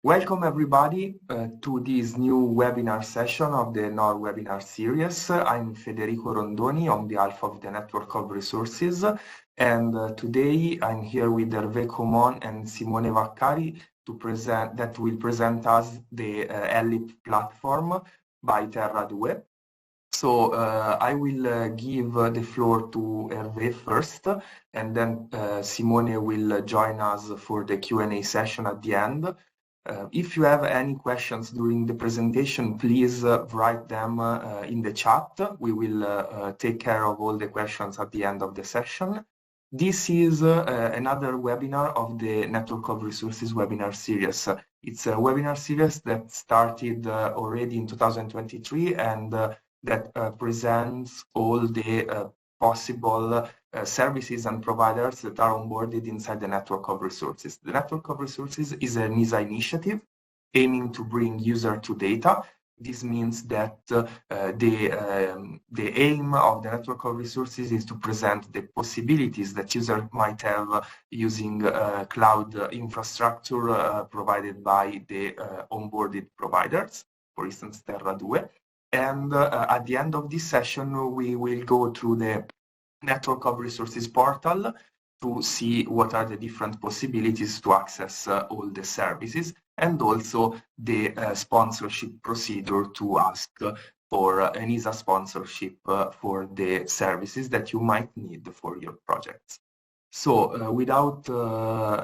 Welcome everybody to this new webinar session of the NOR webinar series. I'm Federico Rondoni on behalf of the Network of Resources, and today I'm here with Hervé Comon and Simone Vaccari that will present us the Ellip platform by Terra2. So I will give the floor to Hervé first, and then Simone will join us for the Q&A session at the end. If you have any questions during the presentation, please write them in the chat. We will take care of all the questions at the end of the session. This is another webinar of the Network of Resources webinar series. It's a webinar series that started already in 2023 and that presents all the possible services and providers that are onboarded inside the Network of Resources. The Network of Resources is an NISA initiative aiming to bring user to data. This means that the aim of the Network of Resources is to present the possibilities that user might have using cloud infrastructure provided by the onboarded providers, for instance, Terra2. And at the end of this session, we will go through the Network of Resources portal to see what are the different possibilities to access all the services, and also the sponsorship procedure to ask for an NISA sponsorship for the services that you might need for your projects. So without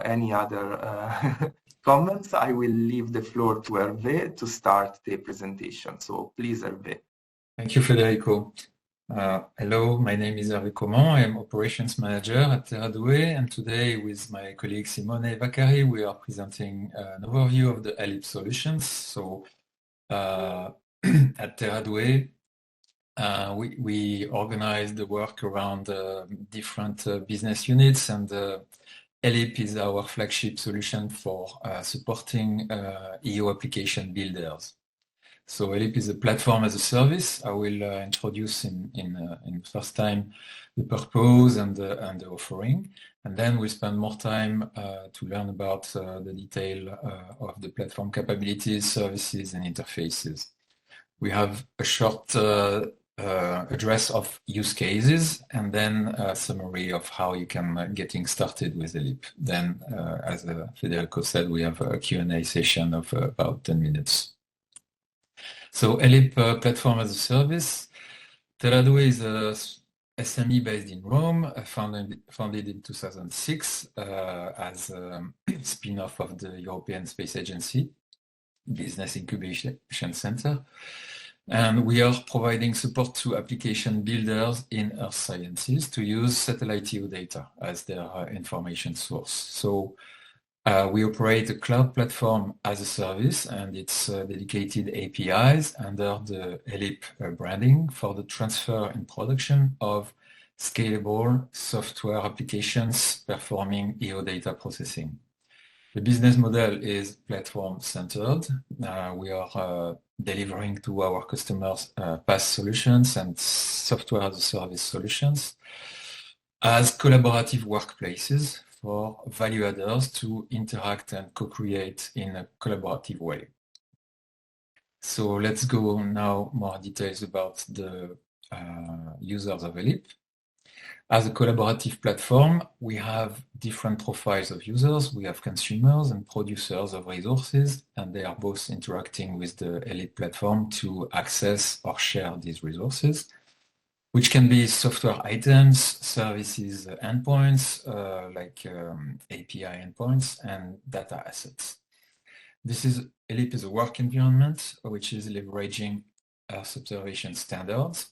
any other comments, I will leave the floor to Hervé to start the presentation. So please, Hervé. Thank you, Federico. Hello, my name is Hervé Comon. I am Operations Manager at Terra2, and today with my colleague Simone Vaccari, we are presenting an overview of the Ellip solutions. So at Terra2, we organize the work around different business units, and Ellip is our flagship solution for supporting EU application builders. So Ellip is a platform as a service. I will introduce in the first time the purpose and the offering, and then we'll spend more time to learn about the detail of the platform capabilities, services, and interfaces. We have a short address of use cases, and then a summary of how you can getting started with Ellip. Then, as Federico said, we have a Q&A session of about 10 minutes. So Ellip platform as a service. Terra2 is a SME based in Rome, founded in 2006 as a spin-off of the European Space Agency Business Incubation Center. And we are providing support to application builders in Earth sciences to use satellite geodata as their information source. So we operate a cloud platform as a service, and its dedicated APIs under the Ellip branding for the transfer and production of scalable software applications performing geodata processing. The business model is platform-centered. We are delivering to our customers PaaS solutions and software as a service solutions as collaborative workplaces for value adders to interact and co-create in a collaborative way. So let's go now more details about the users of Ellip. As a collaborative platform, we have different profiles of users. We have consumers and producers of resources, and they are both interacting with the Ellip platform to access or share these resources, which can be software items, services endpoints, like API endpoints, and data assets. Ellip is a work environment which is leveraging Earth observation standards,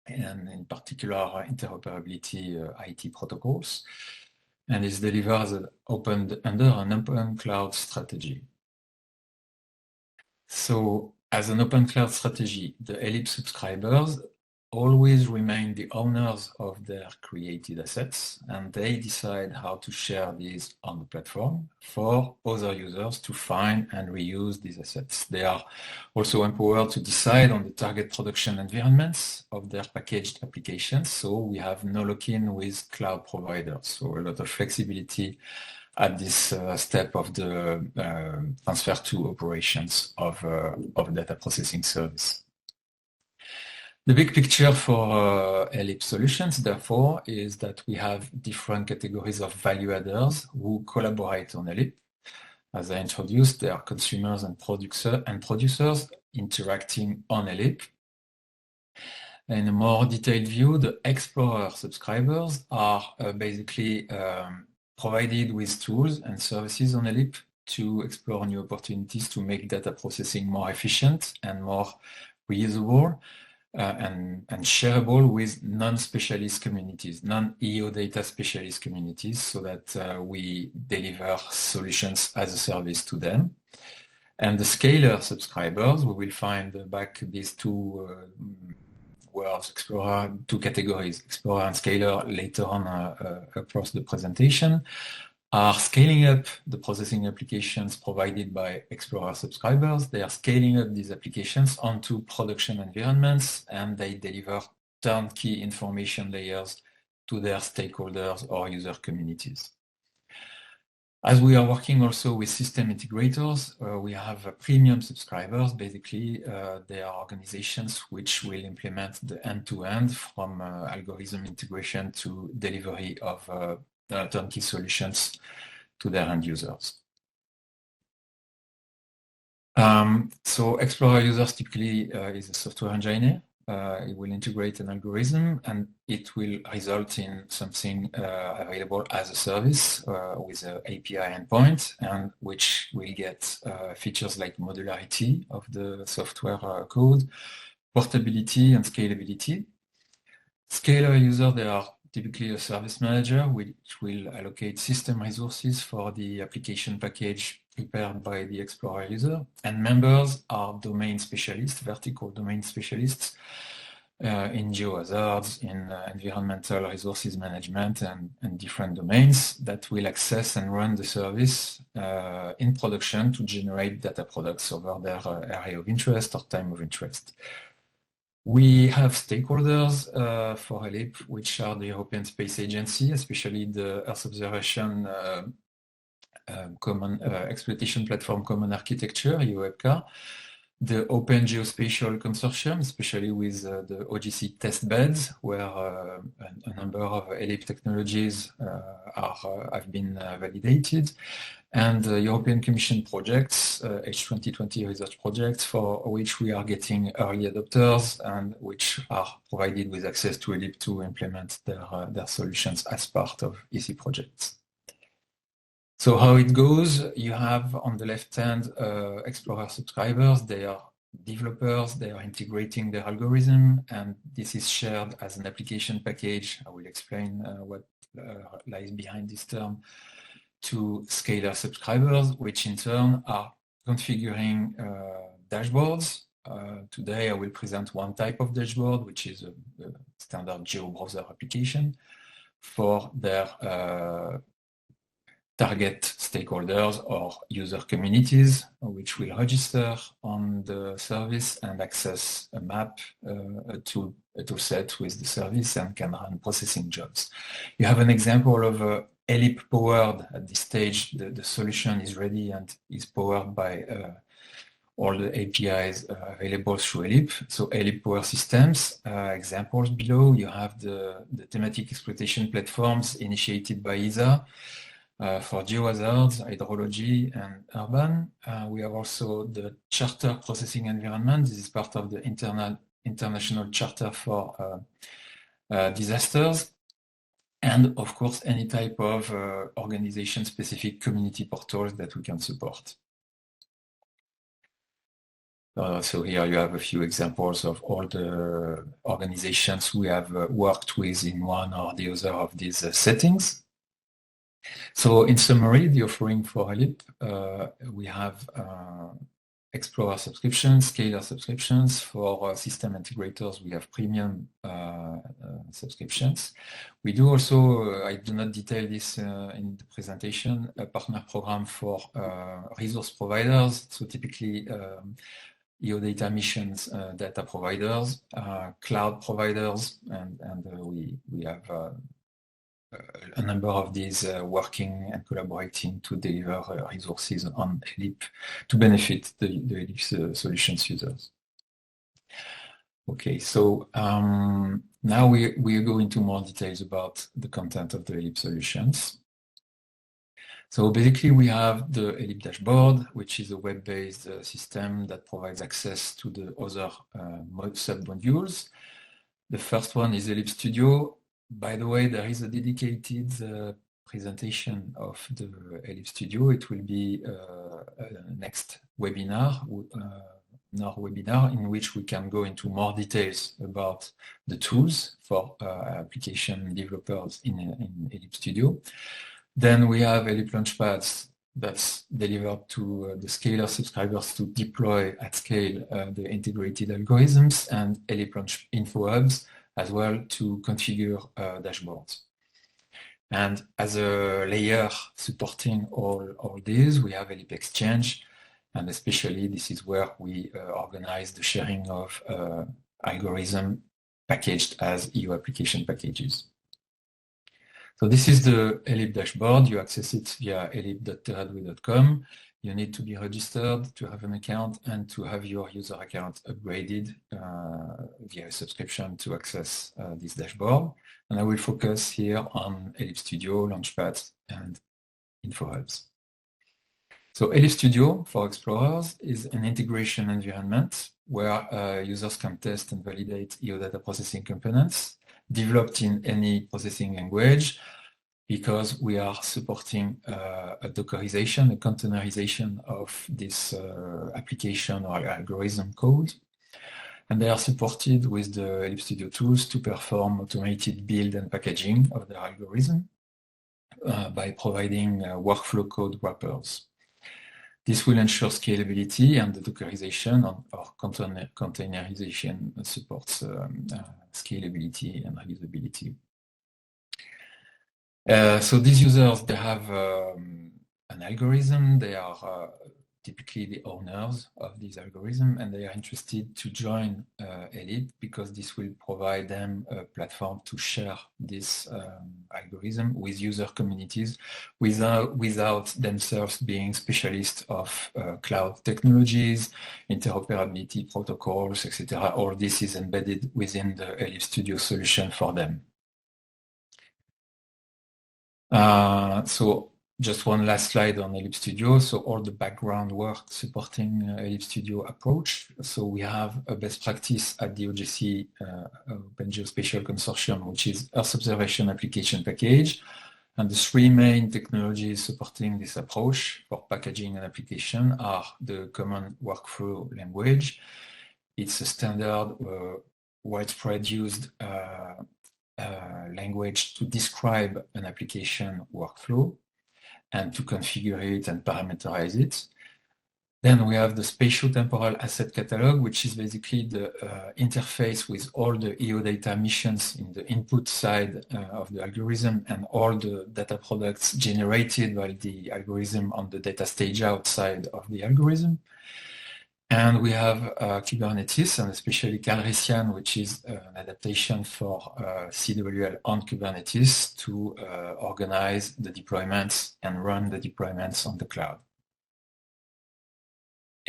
and in particular interoperability IT protocols, and is delivered under an open cloud strategy. So as an open cloud strategy, the Ellip subscribers always remain the owners of their created assets, and they decide how to share these on the platform for other users to find and reuse these assets. They are also empowered to decide on the target production environments of their packaged applications, so we have no lock-in with cloud providers, so a lot of flexibility at this step of the transfer to operations of data processing service. The big picture for Ellip solutions, therefore, is that we have different categories of value adders who collaborate on Ellip. As I introduced, there are consumers and producers interacting on Ellip. In a more detailed view, the Explorer subscribers are basically provided with tools and services on Ellip to explore new opportunities to make data processing more efficient and more reusable and shareable with non-specialist communities, non-EO data specialist communities, so that we deliver solutions as a service to them. And the Scaler subscribers, we will find back these two words, Explorer, two categories, Explorer and Scaler, later on across the presentation, are scaling up the processing applications provided by Explorer subscribers. They are scaling up these applications onto production environments, and they deliver turnkey information layers to their stakeholders or user communities. As we are working also with system integrators, we have premium subscribers. Basically, they are organizations which will implement the end-to-end from algorithm integration to delivery of turnkey solutions to their end users. So Explorer users typically is a software engineer. It will integrate an algorithm and it will result in something available as a service with an API endpoint, and which will get features like modularity of the software code, portability and scalability. Scaler users, they are typically a service manager which will allocate system resources for the application package prepared by the Explorer user, and members are domain specialists, vertical domain specialists in geohazards, in environmental resources management and different domains that will access and run the service in production to generate data products over their area of interest or time of interest. We have stakeholders for Ellip, which are the European Space Agency, especially the Earth Observation Common Exploitation Platform Common Architecture, EOEPCA, the Open Geospatial Consortium, especially with the OGC test beds, where a number of Ellip technologies have been validated, and the European Commission projects, H2020 research projects, for which we are getting early adopters and which are provided with access to Ellip to implement their solutions as part of EC projects. So how it goes, you have on the left hand Explorer subscribers. They are developers, they are integrating their algorithm, and this is shared as an application package. I will explain what lies behind this term, to Scaler subscribers, which in turn are configuring dashboards. Today I will present one type of dashboard, which is a standard geo-browser application for their target stakeholders or user communities, which will register on the service and access a map, a tool set with the service, and can run processing jobs. You have an example of a Ellip powered. At this stage, the solution is ready and is powered by all the APIs available through Ellip. So Ellip Power Systems, examples below. You have the thematic exploitation platforms initiated by ESA for geohazards, hydrology, and urban. We have also the Charter Processing Environment. This is part of the International Charter for Disasters. And of course, any type of organization-specific community portals that we can support. So here you have a few examples of all the organizations we have worked with in one or the other of these settings. So in summary, the offering for Ellip, we have Explorer subscriptions, Scaler subscriptions. For system integrators, we have premium subscriptions. We do also, I do not detail this in the presentation, a partner program for resource providers. So typically EO data missions, data providers, cloud providers, and we have a number of these working and collaborating to deliver resources on Ellip to benefit the Ellip solutions users. Okay, so now we go into more details about the content of the Ellip solutions. So basically we have the Ellip dashboard, which is a web-based system that provides access to the other sub-modules. The first one is Ellip Studio. By the way, there is a dedicated presentation of the Ellip Studio. It will be next webinar, in which we can go into more details about the tools for application developers in Ellip Studio. Then we have Ellip Launchpads that's delivered to the Scaler subscribers to deploy at scale the integrated algorithms, and Ellip Launch Info Hubs as well to configure dashboards. And as a layer supporting all these, we have Ellip Exchange, and especially this is where we organize the sharing of algorithm packaged as EU application packages. So this is the Ellip dashboard. You access it via ellip.teradwe.com. You need to be registered to have an account and to have your user account upgraded via a subscription to access this dashboard. And I will focus here on Ellip Studio, Launchpad, and Info Hubs. So Ellip Studio for explorers is an integration environment where users can test and validate EU data processing components developed in any processing language, because we are supporting a Dockerization, a containerization of this application or algorithm code. And they are supported with the Ellip Studio tools to perform automated build and packaging of the algorithm by providing workflow code wrappers. This will ensure scalability, and the Dockerization or containerization supports scalability and reusability. So these users, they have an algorithm. They are typically the owners of this algorithm, and they are interested to join Ellip because this will provide them a platform to share this algorithm with user communities without themselves being specialists of cloud technologies, interoperability protocols, etc. All this is embedded within the Ellip Studio solution for them. So just one last slide on Ellip Studio. So all the background work supporting Ellip Studio approach. So we have a best practice at the OGC Open Geospatial Consortium, which is Earth Observation Application Package. And the three main technologies supporting this approach for packaging an application are the Common Workflow Language. It's a standard widespread used language to describe an application workflow and to configure it and parameterize it. Then we have the Spatio-Temporal Asset Catalog, which is basically the interface with all the EO data missions in the input side of the algorithm and all the data products generated by the algorithm on the data stage outside of the algorithm. And we have Kubernetes, and especially Calrissian, which is an adaptation for CWL on Kubernetes to organize the deployments and run the deployments on the cloud.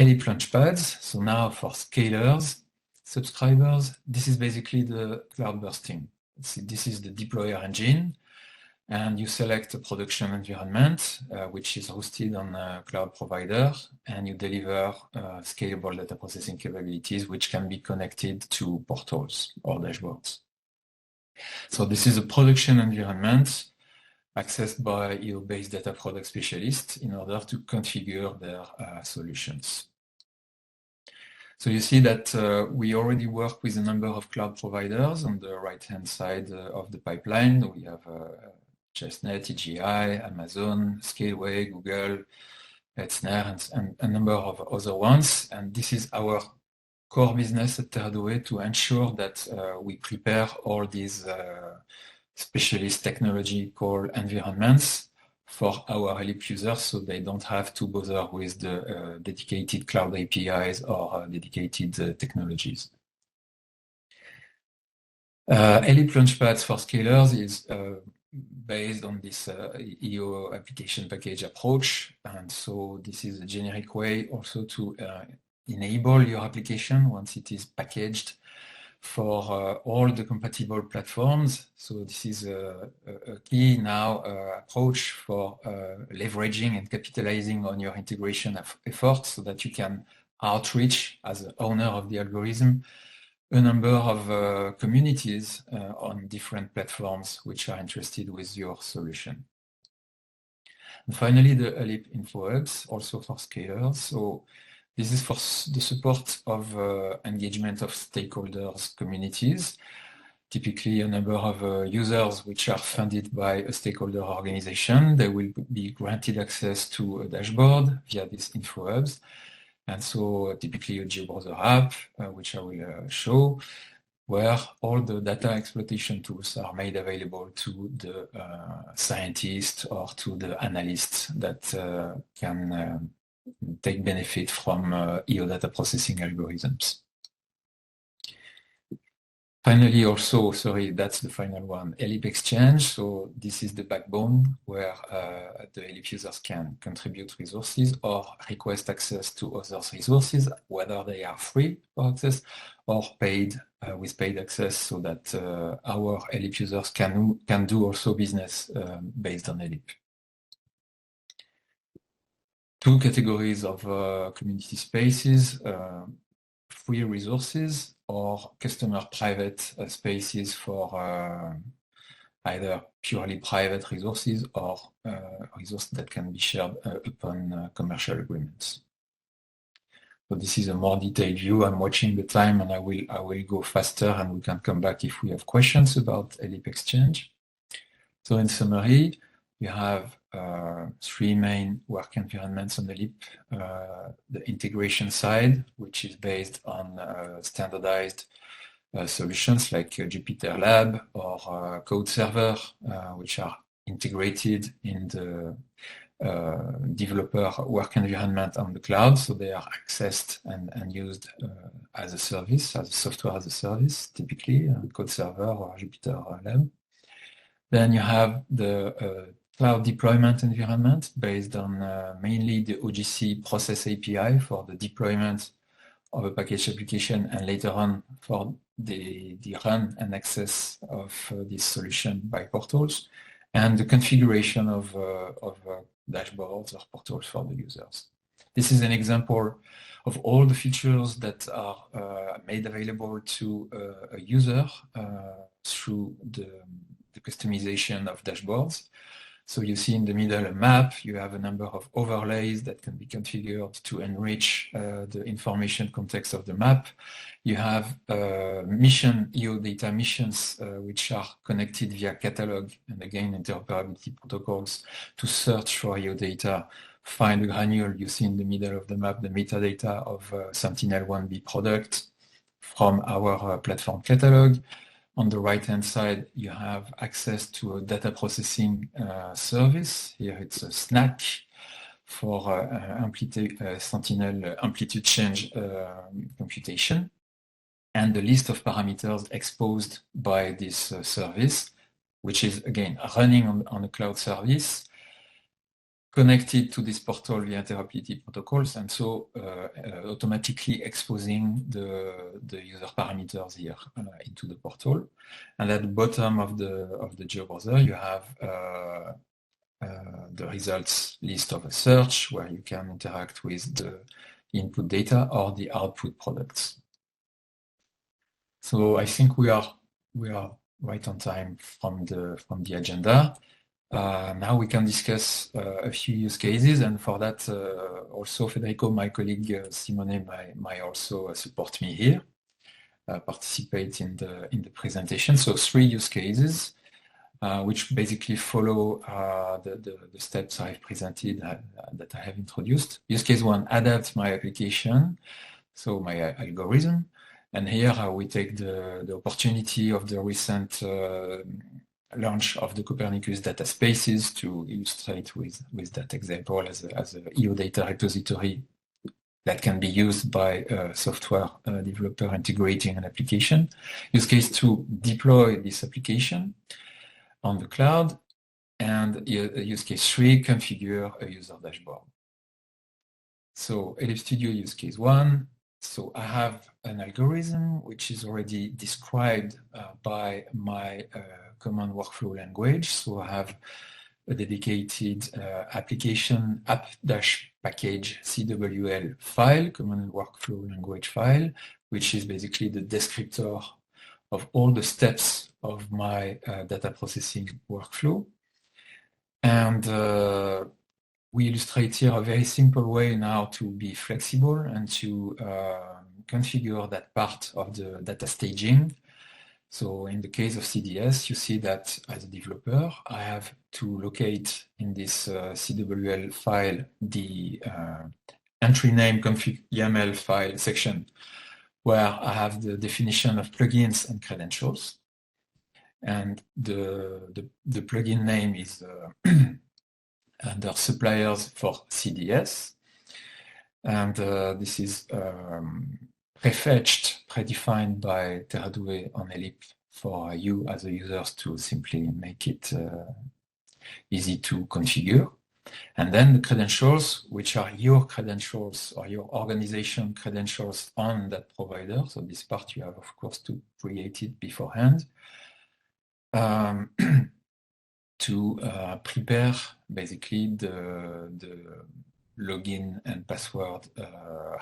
Ellip Launchpads, so now for scalers, subscribers, this is basically the cloud bursting. This is the deployer engine. And you select a production environment, which is hosted on a cloud provider, and you deliver scalable data processing capabilities, which can be connected to portals or dashboards. So this is a production environment accessed by EO-based data product specialists in order to configure their solutions. So you see that we already work with a number of cloud providers on the right-hand side of the pipeline. We have Chestnut, EGI, Amazon, Scaleway, Google, Etzner, and a number of other ones. And this is our core business at Teradwe to ensure that we prepare all these specialist technological environments for our Ellip users, so they don't have to bother with the dedicated cloud APIs or dedicated technologies. Ellip Launchpads for Scalers is based on this EO application package approach. And so this is a generic way also to enable your application once it is packaged for all the compatible platforms. So this is a key now approach for leveraging and capitalizing on your integration efforts so that you can outreach as the owner of the algorithm a number of communities on different platforms which are interested with your solution. And finally, the Ellip info hubs, also for scalers. So this is for the support of engagement of stakeholders, communities, typically a number of users which are funded by a stakeholder organization. They will be granted access to a dashboard via these info hubs. And so typically a GeoBrowser app, which I will show, where all the data exploitation tools are made available to the scientists or to the analysts that can take benefit from EO data processing algorithms. Finally, also, sorry, that's the final one, Ellip Exchange. So this is the backbone where the Ellip users can contribute resources or request access to others' resources, whether they are free for access or paid with paid access, so that our Ellip users can do also business based on Ellip. Two categories of community spaces, free resources or customer private spaces for either purely private resources or resources that can be shared upon commercial agreements. So this is a more detailed view. I'm watching the time and I will go faster and we can come back if we have questions about Ellip Exchange. So in summary, we have three main work environments on Ellip. The integration side, which is based on standardized solutions like Jupyter Lab or Code Server, which are integrated in the developer work environment on the cloud. So they are accessed and used as a service, as a software as a service, typically, Code Server or Jupyter Lab. Then you have the cloud deployment environment based on mainly the OGC process API for the deployment of a package application and later on for the run and access of this solution by portals and the configuration of dashboards or portals for the users. This is an example of all the features that are made available to a user through the customization of dashboards. So you see in the middle a map, you have a number of overlays that can be configured to enrich the information context of the map. You have EO data missions, which are connected via catalog and again interoperability protocols to search for EO data, find a granule. You see in the middle of the map the metadata of Sentinel-1B product from our platform catalog. On the right-hand side, you have access to a data processing service. Here it's a snack for Sentinel amplitude change computation, and the list of parameters exposed by this service, which is, again, running on a cloud service, connected to this portal via interoperability protocols, and so automatically exposing the user parameters here into the portal. And at the bottom of the GeoBrowser, you have the results list of a search where you can interact with the input data or the output products. So I think we are right on time from the agenda. Now we can discuss a few use cases, and for that also Federico, my colleague Simone, might also support me here, participate in the presentation. So 3 use cases which basically follow the steps I've presented that I have introduced. Use case 1, adapt my application, so my algorithm. And here we take the opportunity of the recent launch of the Copernicus data spaces to illustrate with that example as a EO data repository that can be used by a software developer integrating an application. Use case 2, deploy this application on the cloud. And use case 3, configure a user dashboard. So Ellip Studio use case 1. So I have an algorithm which is already described by my command workflow language. So I have a dedicated application app-package CWL file, command workflow language file, which is basically the descriptor of all the steps of my data processing workflow. And we illustrate here a very simple way now to be flexible and to configure that part of the data staging. So in the case of CDS, you see that as a developer, I have to locate in this CWL file the entry name config YAML file section where I have the definition of plugins and credentials. And the plugin name is under suppliers for CDS. And this is prefetched, predefined by Teradoué on Ellip for you as a users to simply make it easy to configure. And then the credentials, which are your credentials or your organization credentials on that provider. So this part you have, of course, to create it beforehand. To prepare basically the login and password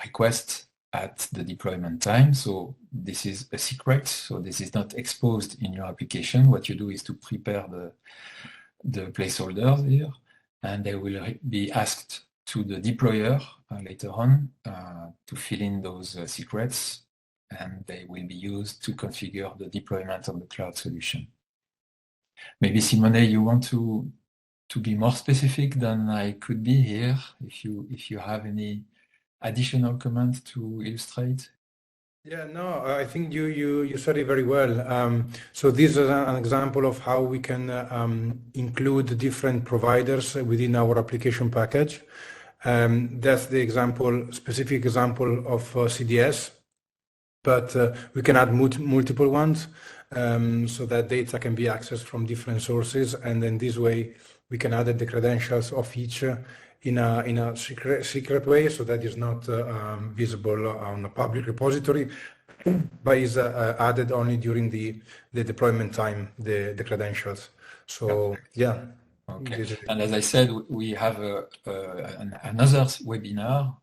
request at the deployment time. So this is a secret, so this is not exposed in your application. What you do is to prepare the placeholders here, and they will be asked to the deployer later on to fill in those secrets, and they will be used to configure the deployment of the cloud solution. Maybe Simone, you want to be more specific than I could be here, if you have any additional comments to illustrate. Yeah, no, I think you said it very well. So this is an example of how we can include different providers within our application package. That's the specific example of CDS, but we can add multiple ones. So that data can be accessed from different sources, and then this way we can add the credentials of each in a secret way, so that is not visible on a public repository, but is added only during the deployment time, the credentials. So yeah. Okay. And as I said, we have another webinar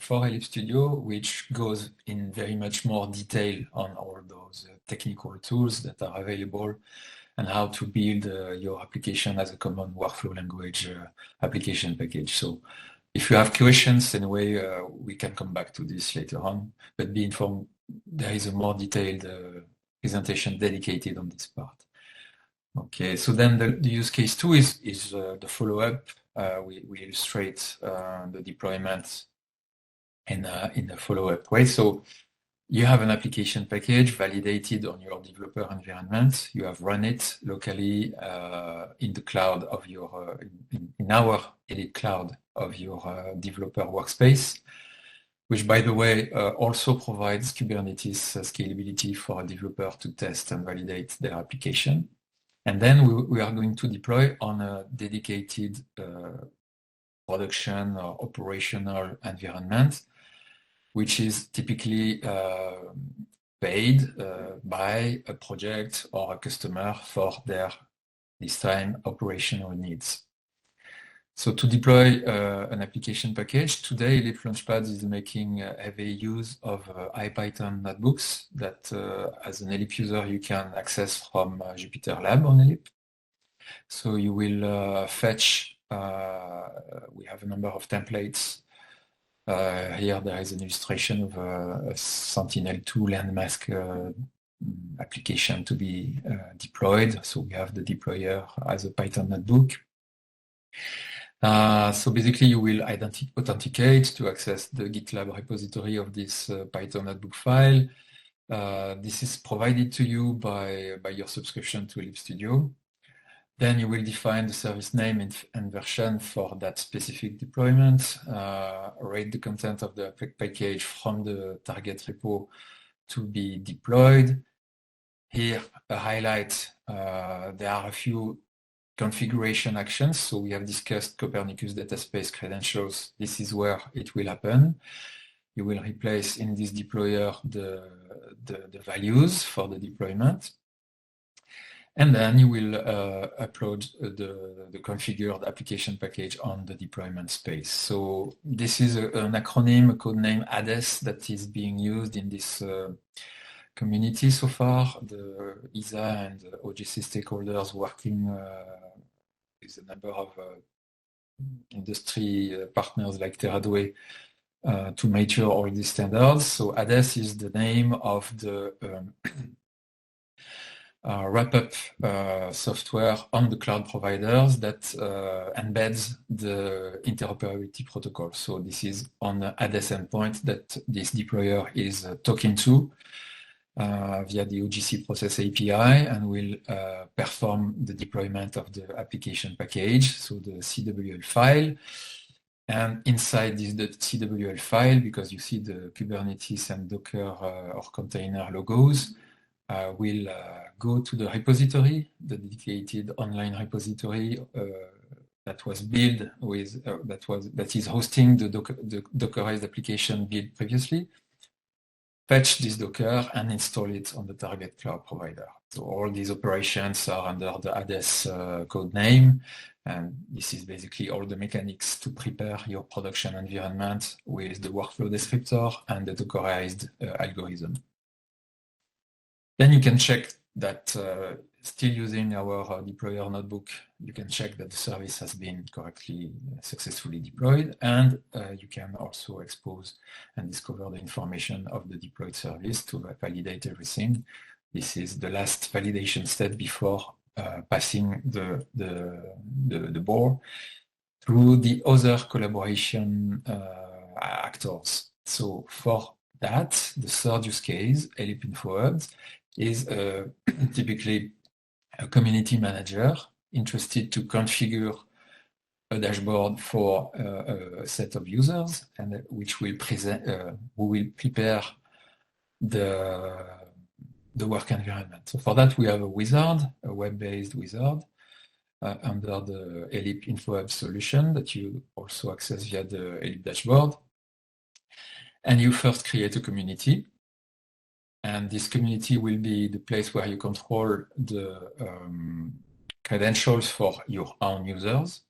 for Ellip Studio, which goes in very much more detail on all those technical tools that are available and how to build your application as a common workflow language application package. So if you have questions, anyway, we can come back to this later on, but be informed, there is a more detailed presentation dedicated on this part. Okay, so then the use case 2 is the follow-up. We illustrate the deployment in a follow-up way. So you have an application package validated on your developer environment. You have run it locally in the cloud of your, in our Ellip cloud of your developer workspace, which, by the way, also provides Kubernetes scalability for a developer to test and validate their application. And then we are going to deploy on a dedicated production or operational environment, which is typically paid by a project or a customer for their, this time, operational needs. So to deploy an application package, today Ellip Launchpad is making heavy use of IPython notebooks that as an Ellip user you can access from Jupyter Lab on Ellip. So you will fetch, we have a number of templates. Here there is an illustration of a Sentinel-2 landmask application to be deployed. So we have the deployer as a Python notebook. So basically you will authenticate to access the GitLab repository of this Python notebook file. This is provided to you by your subscription to Ellip Studio. Then you will define the service name and version for that specific deployment, read the content of the package from the target repo to be deployed. Here, a highlight, there are a few configuration actions. So we have discussed Copernicus data space credentials. This is where it will happen. You will replace in this deployer the values for the deployment. And then you will upload the configured application package on the deployment space. So this is an acronym, a code name ADES, that is being used in this community so far. The ESA and the OGC stakeholders working with a number of industry partners like TerraDoué to mature all these standards. So ADES is the name of the wrap-up software on the cloud providers that embeds the interoperability protocol. So this is on the ADES endpoint that this deployer is talking to via the OGC process API, and will perform the deployment of the application package, so the CWL file. And inside this the CWL file, because you see the Kubernetes and Docker or container logos, will go to the repository, the dedicated online repository that was built with that is hosting the Dockerized application built previously. Fetch this Docker and install it on the target cloud provider. So all these operations are under the ADES code name, and this is basically all the mechanics to prepare your production environment with the workflow descriptor and the Dockerized algorithm. Then you can check that still using our deployer notebook, you can check that the service has been correctly, successfully deployed, and you can also expose and discover the information of the deployed service to validate everything. This is the last validation step before passing the ball through the other collaboration actors. So for that, the third use case, Ellip InfoHubs, is typically a community manager interested to configure a dashboard for a set of users, and which will present, who will prepare the work environment. So for that, we have a wizard, a web-based wizard, under the Ellip InfoHub solution that you also access via the Ellip dashboard. And you first create a community. And this community will be the place where you control the credentials for your own users.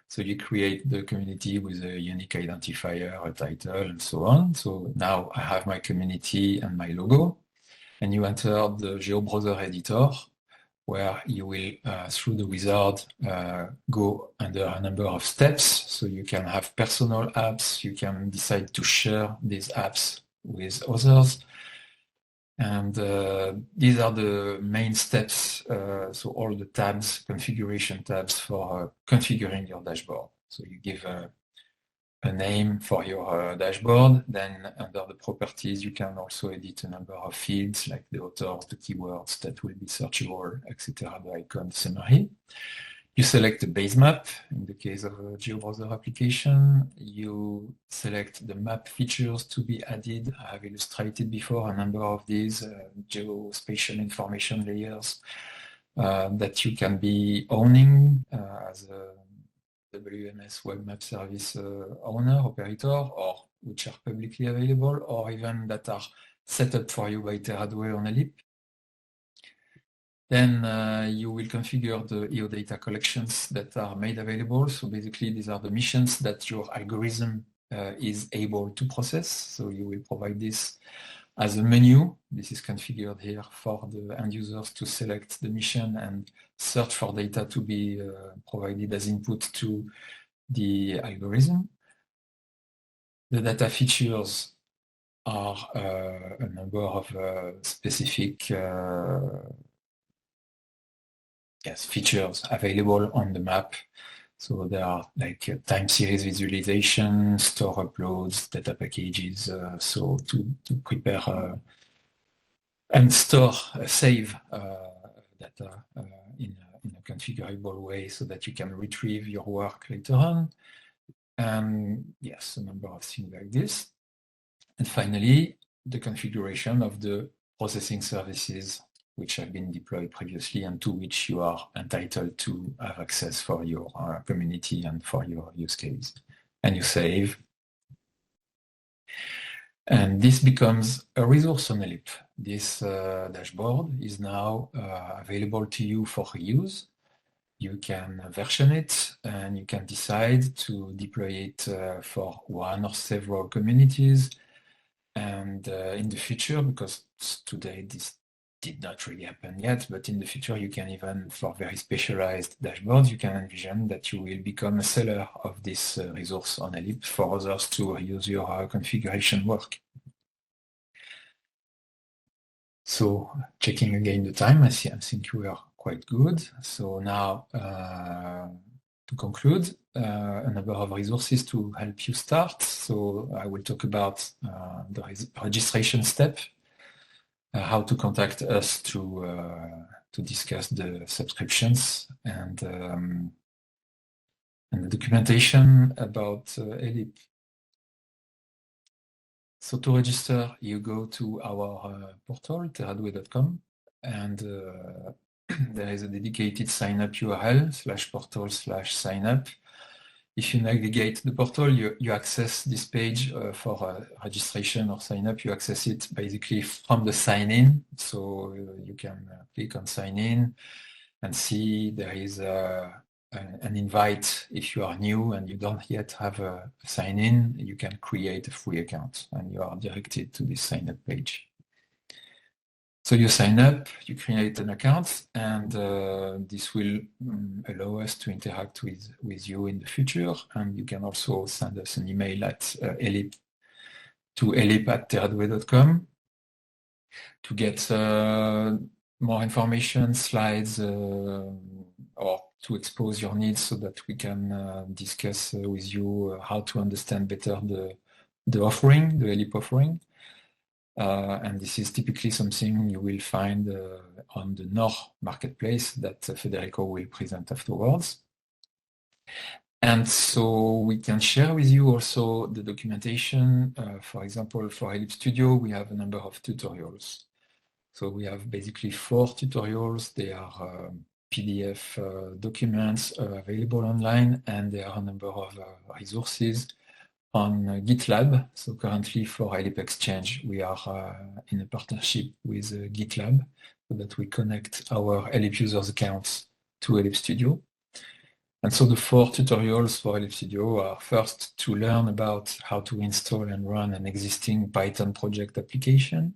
So you create the community with a unique identifier, a title, and so on. So now I have my community and my logo. And you enter the GeoBrowser editor, where you will, through the wizard, go under a number of steps. So you can have personal apps. You can decide to share these apps with others. And these are the main steps, so all the tabs, configuration tabs for configuring your dashboard. So you give a name for your dashboard, then under the properties you can also edit a number of fields like the authors, the keywords that will be searchable, etc., the icon summary. You select the base map. In the case of a GeoBrowser application, you select the map features to be added. I have illustrated before a number of these geospatial information layers that you can be owning as a WMS Web Map Service owner, operator, or which are publicly available, or even that are set up for you by TerraDoué on Ellip. Then you will configure the EO data collections that are made available. So basically, these are the missions that your algorithm is able to process. So you will provide this as a menu. This is configured here for the end users to select the mission and search for data to be provided as input to the algorithm. The data features are a number of specific features available on the map. So there are like time series visualization, store uploads, data packages. So to prepare and store, save data in a configurable way so that you can retrieve your work later on. And yes, a number of things like this. And finally, the configuration of the processing services which have been deployed previously and to which you are entitled to have access for your community and for your use case. And you save. And this becomes a resource on Ellip. This dashboard is now available to you for reuse. You can version it and you can decide to deploy it for one or several communities. And in the future, because today this did not really happen yet, but in the future you can even, for very specialized dashboards, you can envision that you will become a seller of this resource on Ellip for others to use your configuration work. So checking again the time, I think we are quite good. So now to conclude, a number of resources to help you start. So I will talk about the registration step, how to contact us to discuss the subscriptions, and the documentation about Ellip. So to register, you go to our portal, terradue.com, and there is a dedicated sign-up URL, /portal/sign-up. If you navigate the portal, you access this page for registration or sign-up. You access it basically from the sign-in. So you can click on sign-in and see there is an invite. If you are new and you don't yet have a sign-in, you can create a free account and you are directed to this sign-up page. So you sign up, you create an account, and this will allow us to interact with you in the future. And you can also send us an email at Ellip to ellip@terradue.com to get more information, slides, or to expose your needs so that we can discuss with you how to understand better the offering, the Ellip offering. And this is typically something you will find on the NOR marketplace that Federico will present afterwards. And so we can share with you also the documentation. For example, for Ellip Studio, we have a number of tutorials. So we have basically 4 tutorials. They are PDF documents available online, and there are a number of resources on GitLab. So currently for Ellip Exchange, we are in a partnership with GitLab so that we connect our Ellip users' accounts to Ellip Studio. And so the 4 tutorials for Ellip Studio are first to learn about how to install and run an existing Python project application.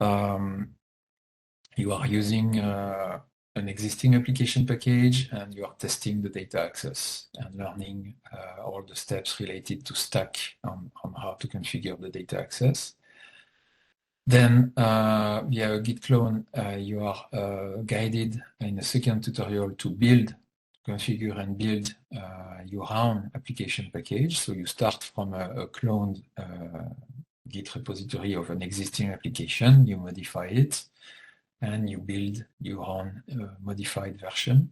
You are using an existing application package and you are testing the data access and learning all the steps related to stack on how to configure the data access. Then via Git clone, you are guided in a second tutorial to build, configure and build your own application package. So you start from a cloned Git repository of an existing application, you modify it, and you build your own modified version.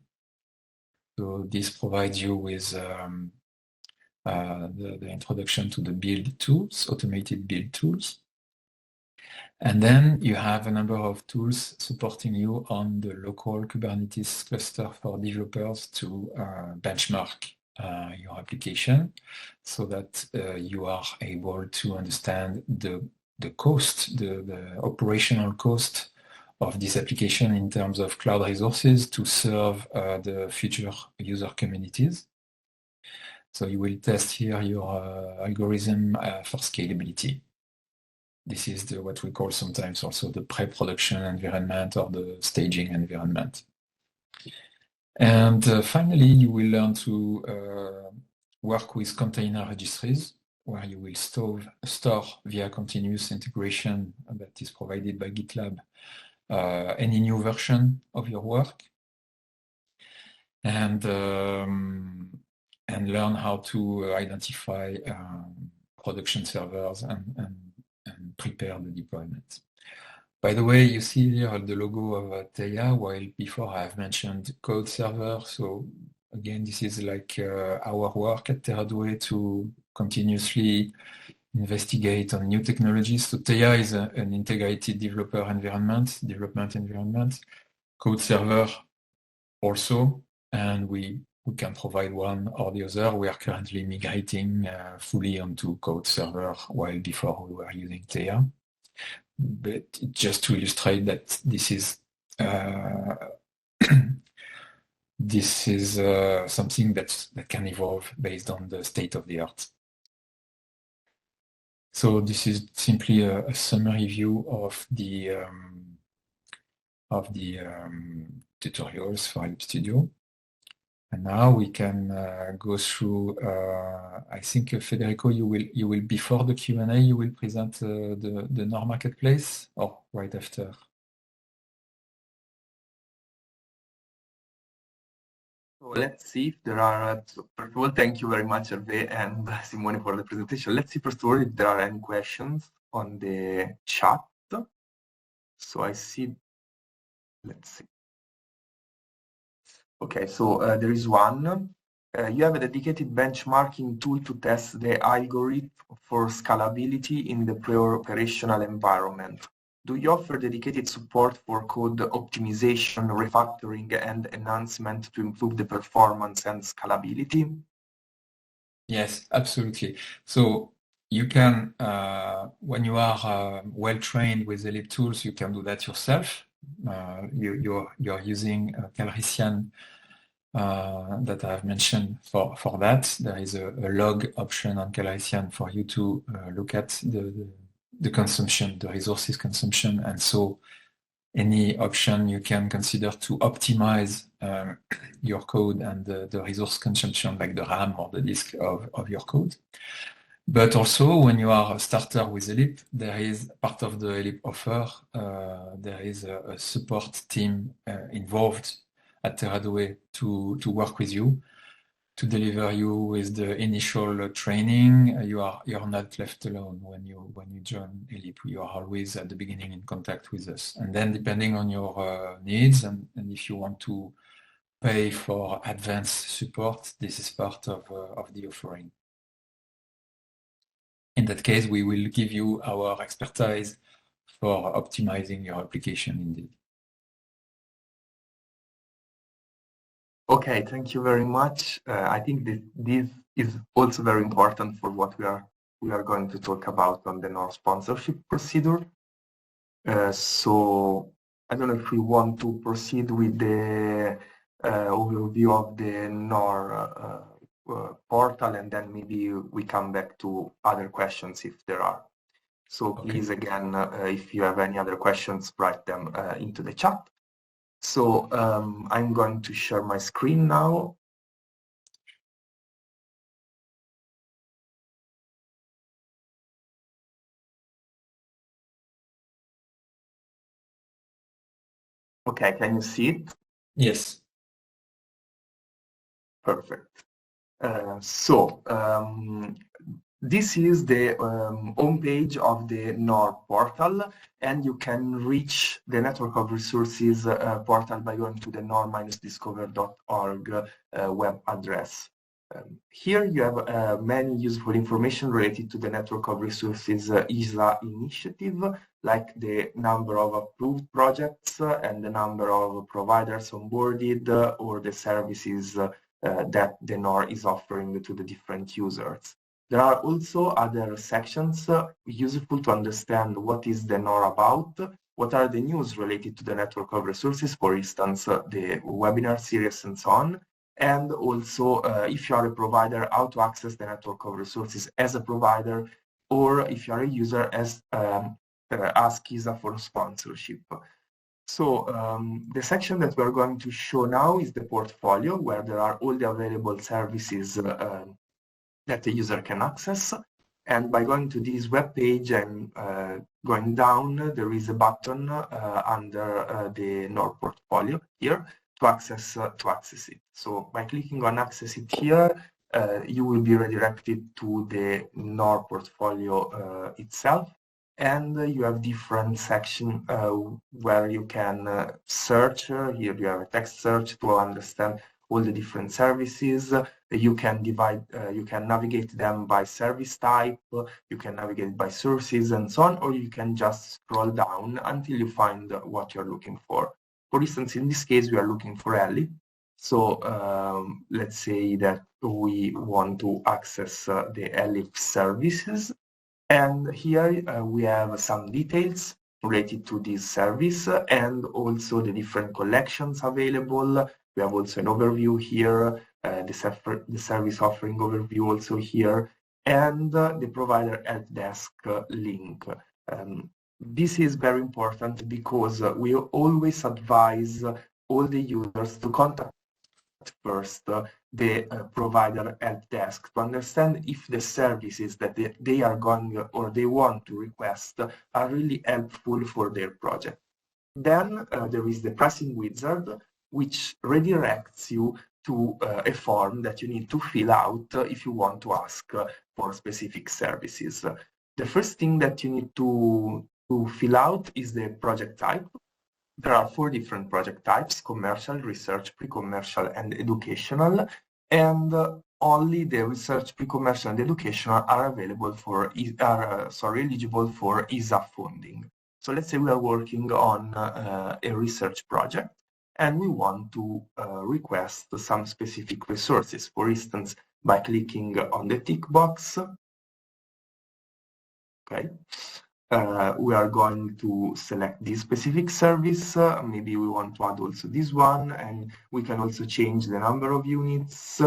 So this provides you with the introduction to the build tools, automated build tools. And then you have a number of tools supporting you on the local Kubernetes cluster for developers to benchmark your application so that you are able to understand the cost, the operational cost of this application in terms of cloud resources to serve the future user communities. So you will test here your algorithm for scalability. This is what we call sometimes also the pre-production environment or the staging environment. And finally, you will learn to work with container registries, where you will store via continuous integration that is provided by GitLab any new version of your work, and learn how to identify production servers and prepare the deployment. By the way, you see here the logo of Teia, while before I have mentioned code server. So again, this is like our work at Terradue to continuously investigate on new technologies. So TEA is an integrated development environment, code server also, and we can provide one or the other. We are currently migrating fully onto code server, while before we were using TEA. But just to illustrate that this is this is something that can evolve based on the state of the art. So this is simply a summary view of the tutorials for Ellip Studio. And now we can go through. I think Federico, you will before the Q&A, you will present the NOR marketplace, or right after. So let's see if there are. First of all, thank you very much, Hervé and Simone, for the presentation. Let's see first of all if there are any questions on the chat. So I see. Let's see. Okay, so there is one. You have a dedicated benchmarking tool to test the algorithm for scalability in the pre-operational environment. Do you offer dedicated support for code optimization, refactoring, and enhancement to improve the performance and scalability? Yes, absolutely. So you can, when you are well trained with Ellip tools, you can do that yourself. You're using Calrissian that I have mentioned for that. There is a log option on Calrissian for you to look at the consumption, the resources consumption, and so any option you can consider to optimize your code and the resource consumption, like the RAM or the disk of your code. But also, when you are a starter with Ellip, there is part of the Ellip offer. There is a support team involved at TerraDoe to work with you, to deliver you with the initial training. You're not left alone when you join Ellip. You are always at the beginning in contact with us. And then depending on your needs and if you want to pay for advanced support, this is part of the offering. In that case, we will give you our expertise for optimizing your application indeed. Okay, thank you very much. I think this is also very important for what we are going to talk about on the NOR sponsorship procedure. So I don't know if we want to proceed with the overview of the NOR portal, and then maybe we come back to other questions if there are. So please, again, if you have any other questions, write them into the chat. So I'm going to share my screen now. Okay, can you see it? Yes. Perfect. This is the homepage of the NOR portal, and you can reach the Network of Resources portal by going to the nor-discover.org web address. Here you have many useful information related to the Network of Resources ISA initiative, like the number of approved projects and the number of providers onboarded or the services that the NOR is offering to the different users. There are also other sections useful to understand what is the NOR about, what are the news related to the Network of Resources, for instance, the webinar series and so on, and also if you are a provider, how to access the Network of Resources as a provider, or if you are a user, as ask ISA for sponsorship. So the section that we're going to show now is the portfolio, where there are all the available services that the user can access. And by going to this web page and going down, there is a button under the NOR portfolio here to access it. So by clicking on access it here, you will be redirected to the NOR portfolio itself. And you have different sections where you can search. Here you have a text search to understand all the different services. You can navigate them by service type, you can navigate by sources and so on, or you can just scroll down until you find what you're looking for. For instance, in this case, we are looking for Ellip. So let's say that we want to access the Ellip services. And here we have some details related to this service and also the different collections available. We have also an overview here, the service offering overview also here, and the provider help desk link. This is very important because we always advise all the users to contact first the provider help desk to understand if the services that they are going or they want to request are really helpful for their project. Then there is the pricing wizard, which redirects you to a form that you need to fill out if you want to ask for specific services. The first thing that you need to fill out is the project type. There are 4 different project types: commercial, research, pre-commercial, and educational. And only the research, pre-commercial, and educational are available for eligible for ESA funding. So let's say we are working on a research project and we want to request some specific resources. For instance, by clicking on the tick box, okay. We are going to select this specific service. Maybe we want to add also this one, and we can also change the number of units.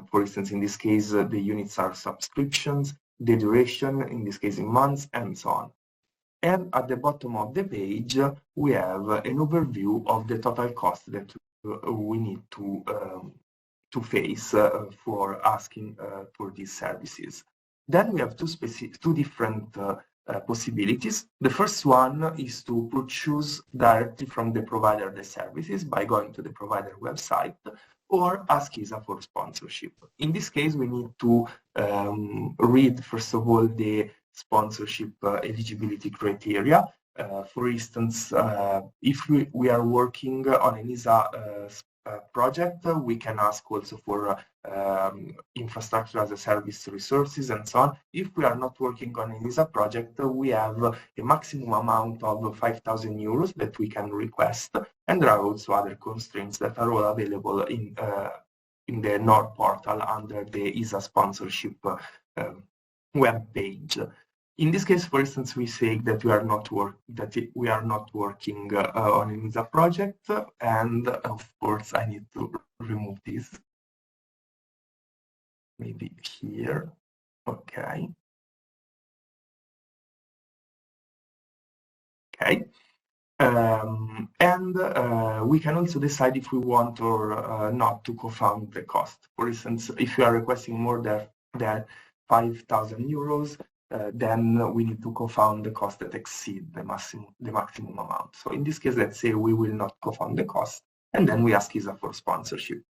For instance, in this case, the units are subscriptions, the duration, in this case in months, and so on. And at the bottom of the page, we have an overview of the total cost that we need to face for asking for these services. Then we have two different possibilities. The first one is to choose directly from the provider the services by going to the provider website, or ask ESA for sponsorship. In this case, we need to read, first of all, the sponsorship eligibility criteria. For instance, if we are working on an ESA project, we can ask also for infrastructure as a service resources and so on. If we are not working on an ESA project, we have a maximum amount of 5,000 euros that we can request, and there are also other constraints that are all available in the NOR portal under the ESA sponsorship web page. In this case, for instance, we say that we are not working on an ESA project, and of course, I need to remove this. Maybe here. Okay. Okay. We can also decide if we want or not to co-fund the cost. For instance, if you are requesting more than 5,000 euros, then we need to co-fund the cost that exceed the maximum amount. So in this case, let's say we will not co-fund the cost, and then we ask ESA for sponsorship.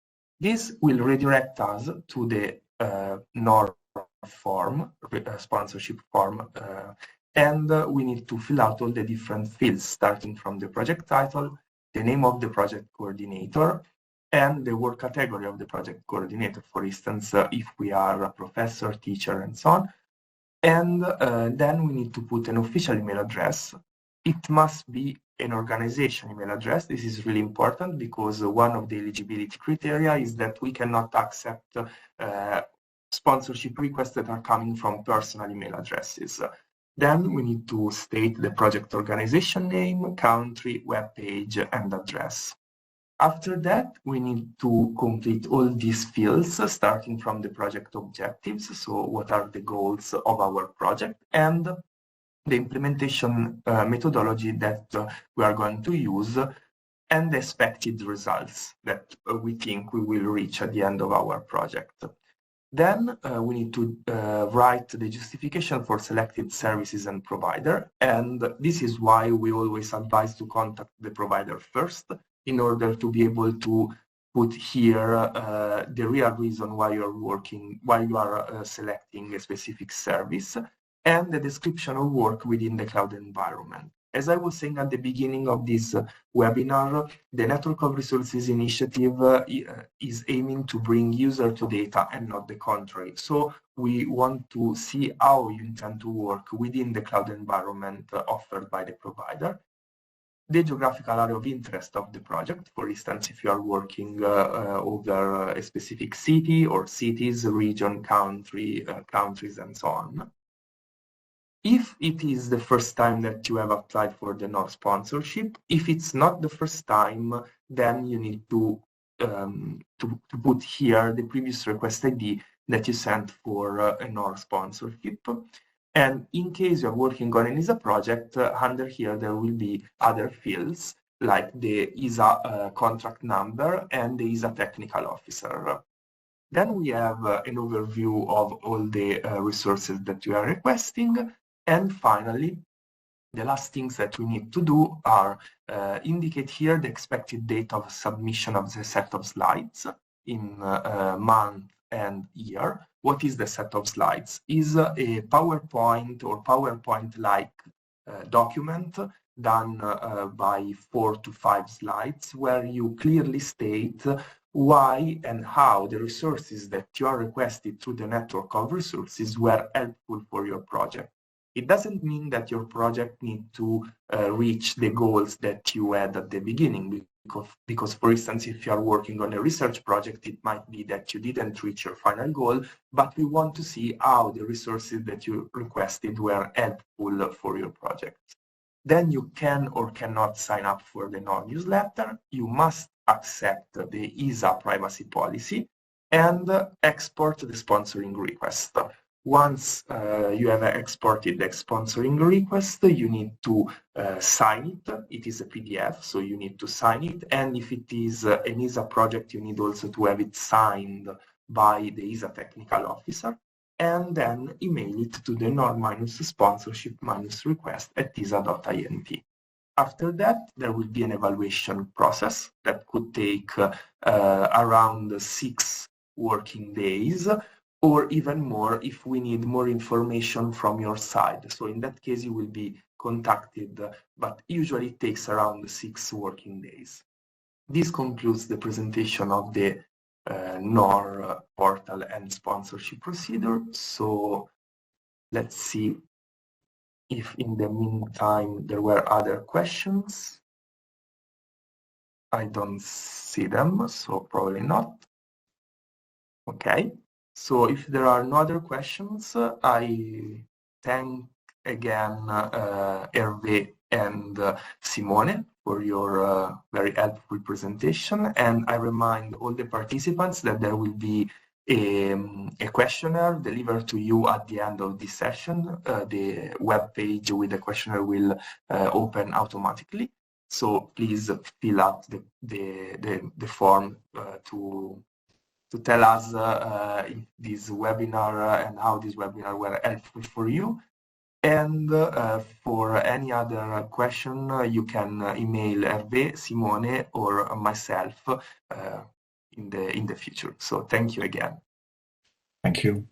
This will redirect us to the NOR form, sponsorship form, and we need to fill out all the different fields, starting from the project title, the name of the project coordinator, and the work category of the project coordinator. For instance, if we are a professor, teacher, and so on. And then we need to put an official email address. It must be an organization email address. This is really important because one of the eligibility criteria is that we cannot accept sponsorship requests that are coming from personal email addresses. Then we need to state the project organization name, country, web page, and address. After that, we need to complete all these fields, starting from the project objectives. So what are the goals of our project, and the implementation methodology that we are going to use, and the expected results that we think we will reach at the end of our project. Then we need to write the justification for selected services and provider. And this is why we always advise to contact the provider first, in order to be able to put here the real reason why you are selecting a specific service, and the description of work within the cloud environment. As I was saying at the beginning of this webinar, the Network of Resources Initiative is aiming to bring user to data and not the contrary. So we want to see how you intend to work within the cloud environment offered by the provider. The geographical area of interest of the project, for instance, if you are working over a specific city or cities, region, country, countries, and so on. If it is the first time that you have applied for the NOR sponsorship, if it's not the first time, then you need to put here the previous request ID that you sent for a NOR sponsorship. And in case you're working on an ESA project, under here there will be other fields like the ESA contract number and the ESA technical officer. Then we have an overview of all the resources that you are requesting. And finally, the last things that we need to do are indicate here the expected date of submission of the set of slides in month and year. What is the set of slides? Is a PowerPoint or PowerPoint-like document done by 4 to 5 slides where you clearly state why and how the resources that you are requested through the network of resources were helpful for your project. It doesn't mean that your project needs to reach the goals that you had at the beginning, because, for instance, if you are working on a research project, it might be that you didn't reach your final goal, but we want to see how the resources that you requested were helpful for your project. Then you can or cannot sign up for the NOR newsletter. You must accept the ESA privacy policy and export the sponsoring request. Once you have exported the sponsoring request, you need to sign it. It is a PDF, so you need to sign it. And if it is an ESA project, you need also to have it signed by the ESA technical officer, and then email it to the nor-sponsorship-request@esa.int. After that, there will be an evaluation process that could take around 6 working days, or even more if we need more information from your side. So in that case, you will be contacted, but usually it takes around 6 working days. This concludes the presentation of the NOR portal and sponsorship procedure. So let's see if in the meantime there were other questions. I don't see them, so probably not. Okay. So if there are no other questions, I thank again Hervé and Simone for your very helpful presentation. And I remind all the participants that there will be a questionnaire delivered to you at the end of this session. The web page with the questionnaire will open automatically. So please fill out the form to tell us if this webinar and how this webinar were helpful for you. And for any other question, you can email Hervé, Simone, or myself in the future. So thank you again. Thank you.